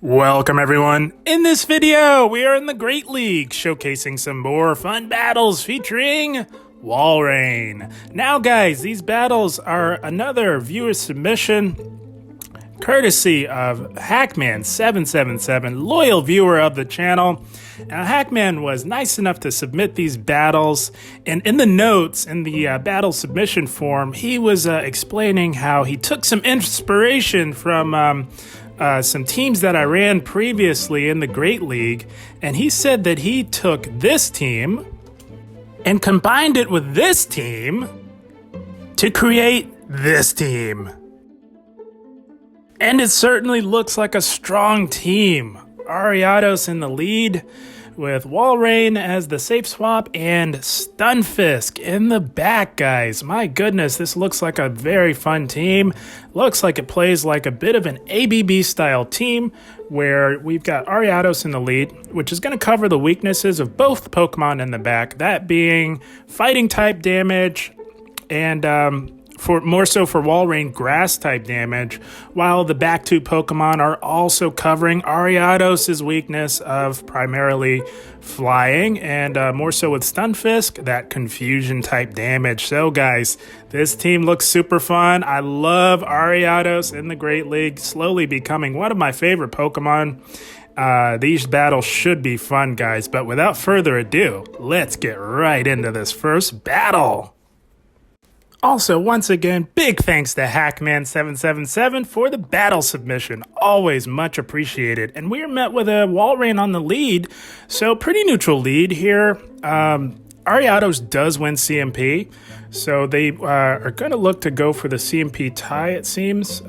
Welcome everyone. In this video, we are in the Great League, showcasing some more fun battles featuring Walrein. Now guys, these battles are another viewer submission, courtesy of Hackman777, loyal viewer of the channel. Now Hackman was nice enough to submit these battles, and in the notes, in the battle submission form, he was explaining how he took some inspiration from some teams that I ran previously in the Great League, and he said that he took this team and combined it with this team to create this team. And it certainly looks like a strong team. Ariados in the lead, with Walrein as the safe swap and Stunfisk in the back, guys. My goodness, this looks like a very fun team. Looks like it plays like a bit of an ABB style team where we've got Ariados in the lead, which is going to cover the weaknesses of both Pokemon in the back, that being fighting type damage and for more so for Walrein, grass type damage, while the back two Pokemon are also covering Ariados' weakness of primarily flying, and more so with Stunfisk, that confusion type damage. So guys, this team looks super fun. I love Ariados in the Great League, slowly becoming one of my favorite Pokemon. These battles should be fun, guys, but without further ado, let's get right into this first battle. Also, once again, big thanks to Hackman777 for the battle submission. Always much appreciated. And we are met with a Walrein on the lead, so pretty neutral lead here. Ariados does win CMP, so they are going to look to go for the CMP tie, it seems.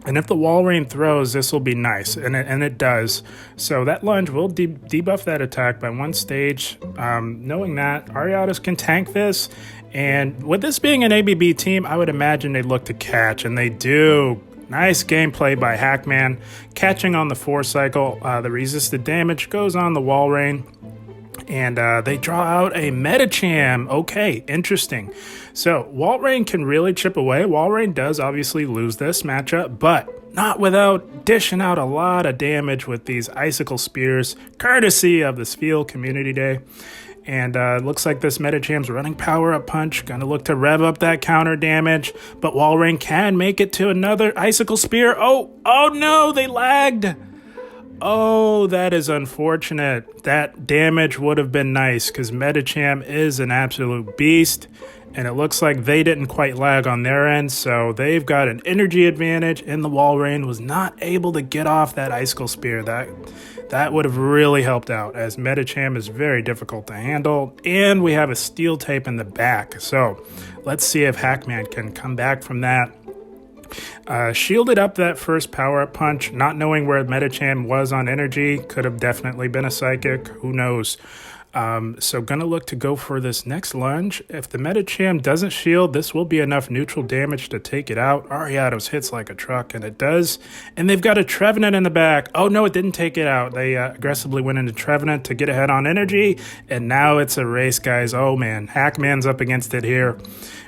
And if the Walrein throws, this will be nice, and it does. So that lunge will debuff that attack by one stage. Knowing that, Ariados can tank this, and with this being an ABB team, I would imagine they'd look to catch, and they do. Nice gameplay by Hackman, catching on the 4 cycle. The resisted damage goes on the Walrein. And they draw out a Medicham. Okay, interesting. So Walrein can really chip away. Walrein does obviously lose this matchup, but not without dishing out a lot of damage with these Icicle Spears, courtesy of the Spiel Community Day. And looks like this Medicham's running Power Up Punch, gonna look to rev up that counter damage, but Walrein can make it to another Icicle Spear. Oh no, they lagged. Oh, that is unfortunate. That damage would have been nice because Medicham is an absolute beast, and it looks like they didn't quite lag on their end, so they've got an energy advantage, and the Walrein was not able to get off that Icicle Spear. That would have really helped out, as Medicham is very difficult to handle, and we have a Steel Tape in the back. So let's see if Hackman can come back from that. Shielded up that first power-up punch, not knowing where Medicham was on energy. Could have definitely been a Psychic, who knows. So gonna look to go for this next lunge. If the Medicham doesn't shield, this will be enough neutral damage to take it out. Ariados hits like a truck, and it does. And they've got a Trevenant in the back. Oh no, it didn't take it out. They aggressively went into Trevenant to get ahead on energy, and now it's a race, guys. Oh man, Hackman's up against it here.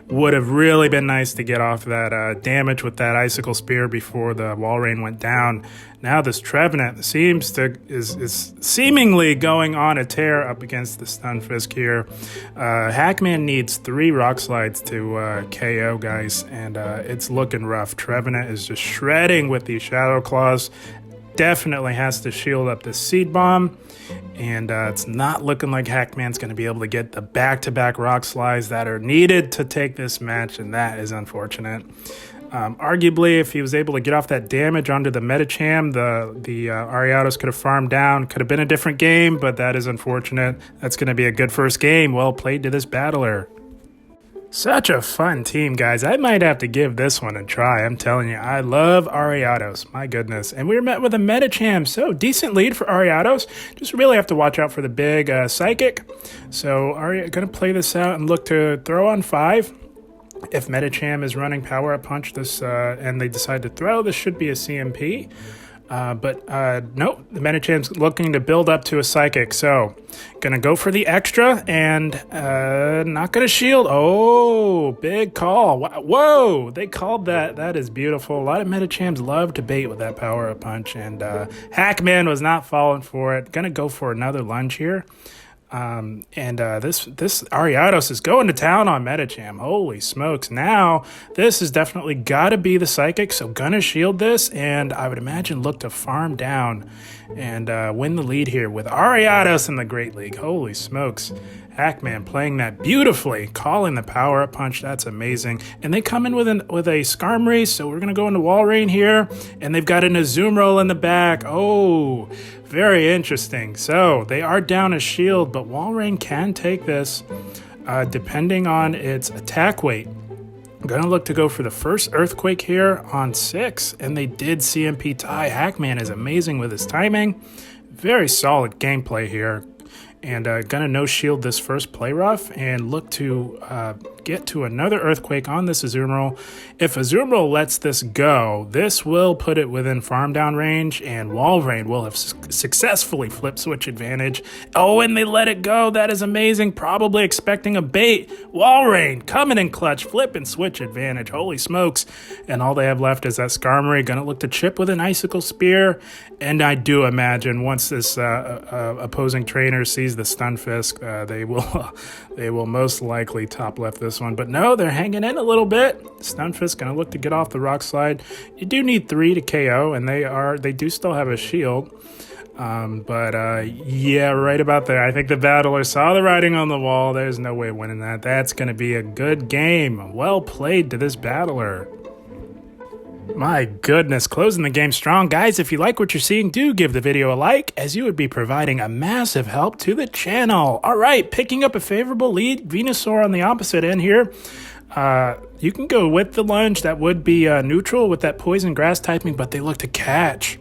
Would have really been nice to get off that damage with that Icicle Spear before the Walrein went down. Now this Trevenant is seemingly going on a tear up against the Stunfisk here. Hackman needs 3 Rock Slides to KO, guys, and it's looking rough. Trevenant is just shredding with these Shadow Claws. Definitely has to shield up the Seed Bomb, and it's not looking like Hackman's going to be able to get the back-to-back Rock Slides that are needed to take this match, and that is unfortunate. Arguably, if he was able to get off that damage onto the Medicham, the Ariados could have farmed down. Could have been a different game, but that is unfortunate. That's going to be a good first game. Well played to this battler. Such a fun team, guys. I might have to give this one a try. I'm telling you, I love Ariados. My goodness. And we were met with a Medicham. So, decent lead for Ariados. Just really have to watch out for the big Psychic. So, going to play this out and look to throw on 5. If Medicham is running Power Up Punch this and they decide to throw, this should be a CMP. But nope, the Medichamp's looking to build up to a Psychic. So, gonna go for the extra and not gonna shield. Oh, big call. Whoa, they called that. That is beautiful. A lot of Medichamps love to bait with that power-up punch, and Hackman was not falling for it. Gonna go for another lunge here. This Ariados is going to town on Medicham. Holy smokes. Now, this has definitely got to be the Psychic, so gonna shield this, and I would imagine look to farm down and win the lead here with Ariados in the Great League. Holy smokes. Hackman playing that beautifully, calling the power-up punch. That's amazing. And they come in with a Skarmory, so we're going to go into Walrein here, and they've got an Azumarill in the back. Oh, very interesting. So they are down a shield, but Walrein can take this depending on its attack weight. I'm going to look to go for the first Earthquake here on 6, and they did CMP tie. Hackman is amazing with his timing. Very solid gameplay here. And gonna no shield this first play rough and look to get to another Earthquake on this Azumarill. If Azumarill lets this go, this will put it within farm down range, and Walrein will have successfully flipped switch advantage. Oh, and they let it go. That is amazing. Probably expecting a bait. Walrein coming in clutch, flip and switch advantage. Holy smokes. And all they have left is that Skarmory. Gonna look to chip with an Icicle Spear. And I do imagine once this opposing trainer sees the Stunfisk, they will most likely top left this one. But no, they're hanging in a little bit. Stunfisk gonna look to get off the rock slide. You do need 3 to KO, and they do still have a shield. Yeah, right about there. I think the battler saw the writing on the wall. There's no way of winning that. That's gonna be a good game. Well played to this battler. My goodness, closing the game strong. Guys, if you like what you're seeing, do give the video a like, as you would be providing a massive help to the channel. All right, picking up a favorable lead. Venusaur on the opposite end here. You can go with the lunge. That would be neutral with that poison grass typing, but they look to catch.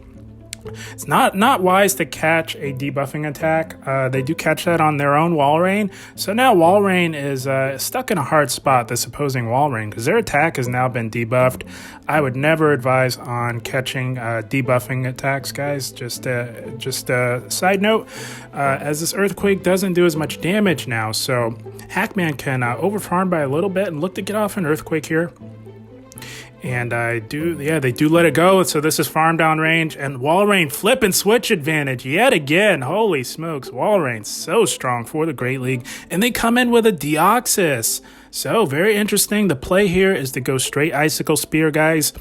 It's not wise to catch a debuffing attack. They do catch that on their own Walrein. So now Walrein is stuck in a hard spot, this opposing Walrein, because their attack has now been debuffed. I would never advise on catching debuffing attacks, guys. Just a side note, as this Earthquake doesn't do as much damage now, so Hackman can overfarm by a little bit and look to get off an Earthquake here. And they do let it go. So this is farm down range, and Walrein flip and switch advantage yet again. Holy smokes, Walrein so strong for the Great League. And they come in with a Deoxys. So very interesting. The play here is to go straight Icicle Spear, guys.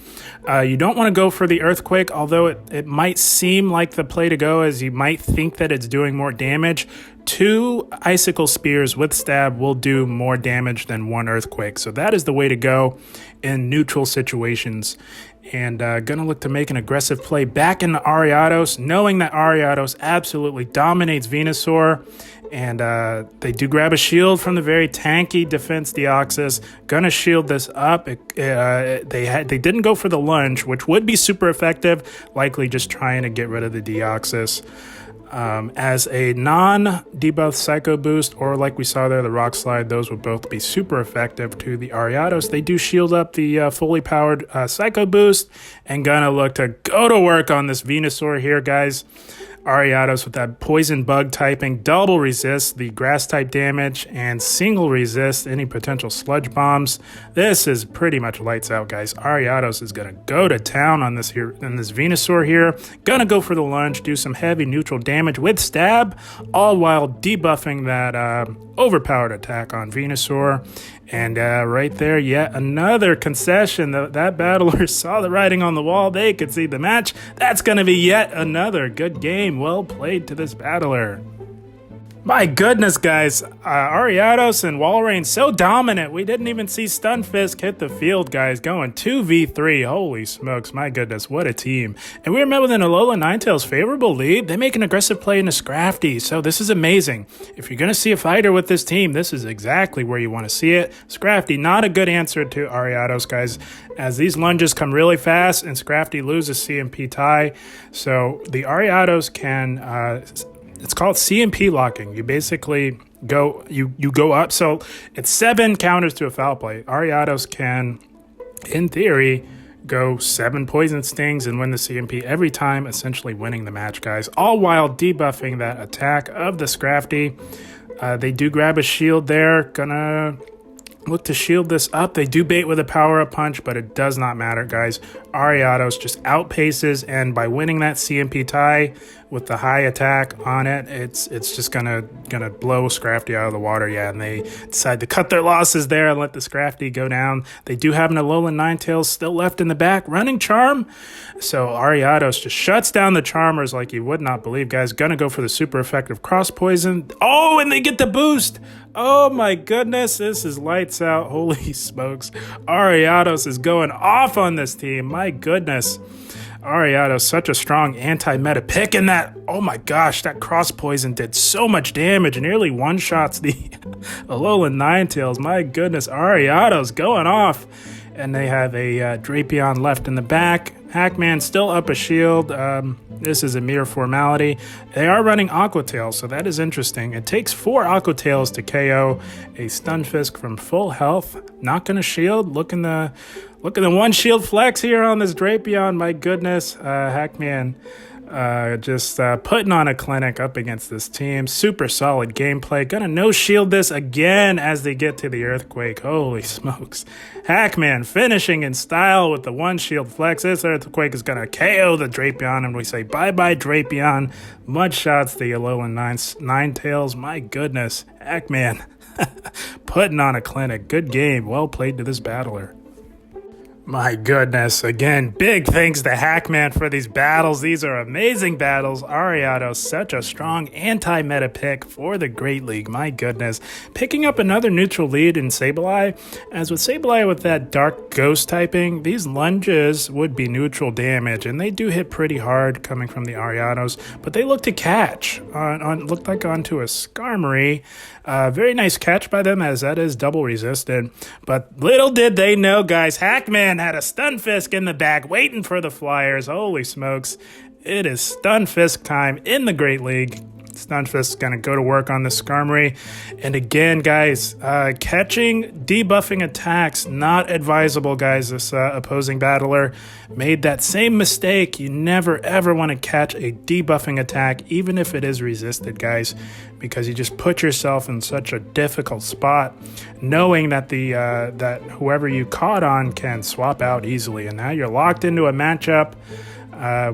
You don't want to go for the Earthquake, although it might seem like the play to go, as you might think that it's doing more damage. 2 Icicle Spears with stab will do more damage than 1 Earthquake. So that is the way to go in neutral situations. And gonna look to make an aggressive play back into Ariados, knowing that Ariados absolutely dominates Venusaur. And they do grab a shield from the very tanky defense Deoxys. Gonna shield this up. They didn't go for the lunge, which would be super effective. Likely just trying to get rid of the Deoxys. As a non-debuff Psycho Boost, or like we saw there, the Rock Slide, those would both be super effective to the Ariados. They do shield up the fully powered Psycho Boost, and gonna look to go to work on this Venusaur here, guys. Ariados with that poison bug typing, double resist the grass type damage, and single resist any potential sludge bombs. This is pretty much lights out, guys. Ariados is gonna go to town on this Venusaur here. Gonna go for the lunge, do some heavy neutral damage with stab, all while debuffing that overpowered attack on Venusaur. And right there, yet another concession. That battler saw the writing on the wall. They could see the match. That's going to be yet another good game. Well played to this battler. My goodness, guys. Ariados and Walrein so dominant. We didn't even see Stunfisk hit the field, guys. Going 2v3. Holy smokes. My goodness. What a team. And we are met with an Alola Ninetales favorable lead. They make an aggressive play into Scrafty. So this is amazing. If you're going to see a fighter with this team, this is exactly where you want to see it. Scrafty, not a good answer to Ariados, guys, as these lunges come really fast and Scrafty loses CMP tie. So the Ariados can... it's called CMP locking. You basically go up. So it's 7 counters to a foul play. Ariados can, in theory, go 7 poison stings and win the CMP every time, essentially winning the match, guys, all while debuffing that attack of the Scrafty. They do grab a shield there, gonna look to shield this up. They do bait with a power-up punch, but it does not matter, guys. Ariados just outpaces, and by winning that CMP tie with the high attack on it, it's just gonna blow Scrafty out of the water. Yeah, and they decide to cut their losses there and let the Scrafty go down. They do have an Alolan Ninetales still left in the back, running Charm. So Ariados just shuts down the Charmers like you would not believe, guys. Gonna go for the super effective Cross Poison. Oh, and they get the boost. Oh my goodness, this is lights out. Holy smokes. Ariados is going off on this team. My goodness. Ariados, such a strong anti-meta pick, and that, oh my gosh, that Cross Poison did so much damage, nearly one-shots the Alolan Ninetales. My goodness, Ariados going off. And they have a Drapion left in the back. Hackman still up a shield. This is a mere formality. They are running Aqua Tail, so that is interesting. It takes 4 Aqua Tails to KO a Stunfisk from full health. Not going to shield. Look at the one shield flex here on this Drapion. My goodness. Hackman just putting on a clinic up against this team. Super solid gameplay. Gonna no-shield this again as they get to the Earthquake. Holy smokes. Hackman finishing in style with the one shield flex. This Earthquake is gonna KO the Drapion, and we say bye-bye Drapion. Mud shots the Alolan Ninetales. My goodness. Hackman putting on a clinic. Good game. Well played to this battler. My goodness, again, big thanks to Hackman for these battles. These are amazing battles. Ariados, such a strong anti-meta pick for the Great League. My goodness. Picking up another neutral lead in Sableye. As with Sableye with that Dark Ghost typing, these lunges would be neutral damage, and they do hit pretty hard coming from the Ariados, but they look to catch. Looked like onto a Skarmory. Very nice catch by them, as that is double resisted. But little did they know, guys, Hackman had a Stunfisk in the back waiting for the Flyers. Holy smokes. It is Stunfisk time in the Great League. Stunfisk is going to go to work on the Skarmory. And again, guys, catching, debuffing attacks, not advisable, guys. This opposing battler made that same mistake. You never, ever want to catch a debuffing attack, even if it is resisted, guys, because you just put yourself in such a difficult spot, knowing that that whoever you caught on can swap out easily. And now you're locked into a matchup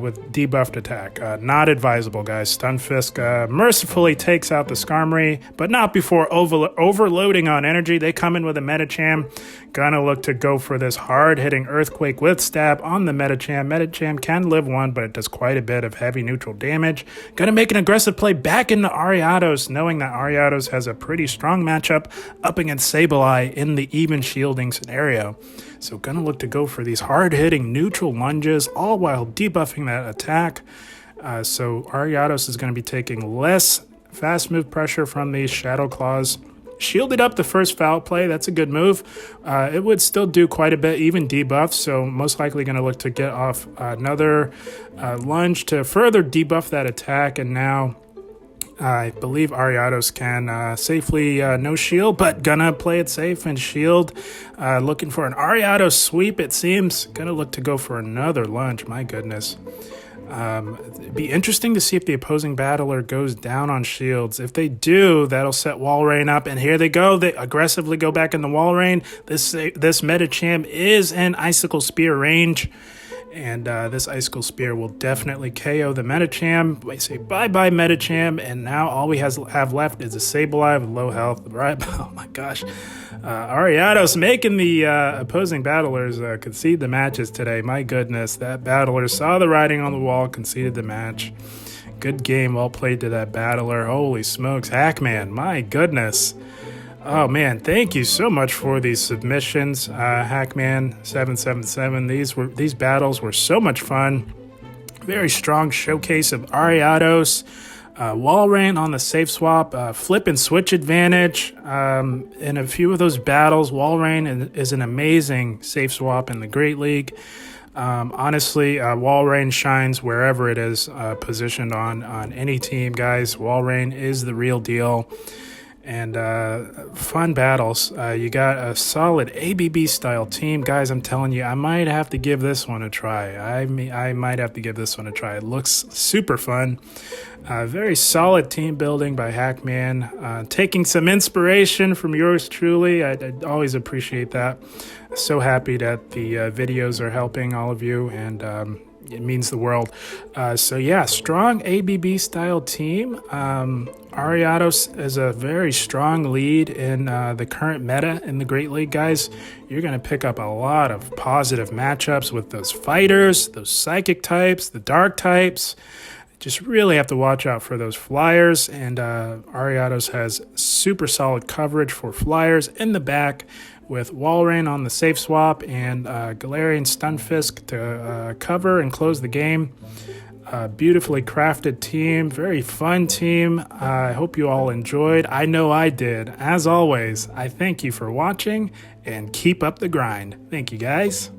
with debuffed attack. Not advisable, guys. Stunfisk mercifully takes out the Skarmory, but not before overloading on energy. They come in with a Medicham. Gonna look to go for this hard-hitting Earthquake with Stab on the Medicham. Medicham can live 1, but it does quite a bit of heavy neutral damage. Gonna make an aggressive play back into Ariados, knowing that Ariados has a pretty strong matchup up against Sableye in the even shielding scenario. So gonna look to go for these hard-hitting neutral lunges, all while debuffing that attack. So Ariados is going to be taking less fast move pressure from these Shadow Claws. Shielded up the first foul play. That's a good move. It would still do quite a bit, even debuff. So most likely going to look to get off another lunge to further debuff that attack. And now I believe Ariados can safely no shield, but gonna play it safe and shield. Looking for an Ariados sweep, it seems. Gonna look to go for another lunge. My goodness. It'd be interesting to see if the opposing battler goes down on shields. If they do, that'll set Walrein up, and here they go. They aggressively go back in the Walrein. This Medicham is in Icicle Spear range, and this Icicle Spear will definitely KO the Medicham. We say bye-bye Medicham, and now all we have left is a Sableye with low health. Right? Oh my gosh. Ariados making the opposing battlers concede the matches today. My goodness, that battler saw the writing on the wall, conceded the match. Good game, well played to that battler. Holy smokes, Hackman, my goodness. Oh man, thank you so much for these submissions, Hackman777. These battles were so much fun. Very strong showcase of Ariados. Walrein on the safe swap, flip and switch advantage. In a few of those battles, Walrein is an amazing safe swap in the Great League. Honestly, Walrein shines wherever it is positioned on any team, guys. Walrein is the real deal. and fun battles. You got a solid ABB style team, guys. I'm telling you, I might have to give this one a try. I might have to give this one a try. It looks super fun. Very solid team building by Hackman. Taking some inspiration from yours truly. I always appreciate that. So happy that the videos are helping all of you, and it means the world. So yeah, strong ABB style team. Ariados is a very strong lead in the current meta in the Great League, guys. You're going to pick up a lot of positive matchups with those fighters, those psychic types, the dark types. Just really have to watch out for those flyers, and Ariados has super solid coverage for flyers in the back with Walrein on the safe swap and Galarian Stunfisk to cover and close the game. Beautifully crafted team, very fun team. I hope you all enjoyed. I know I did. As always, I thank you for watching and keep up the grind. Thank you, guys.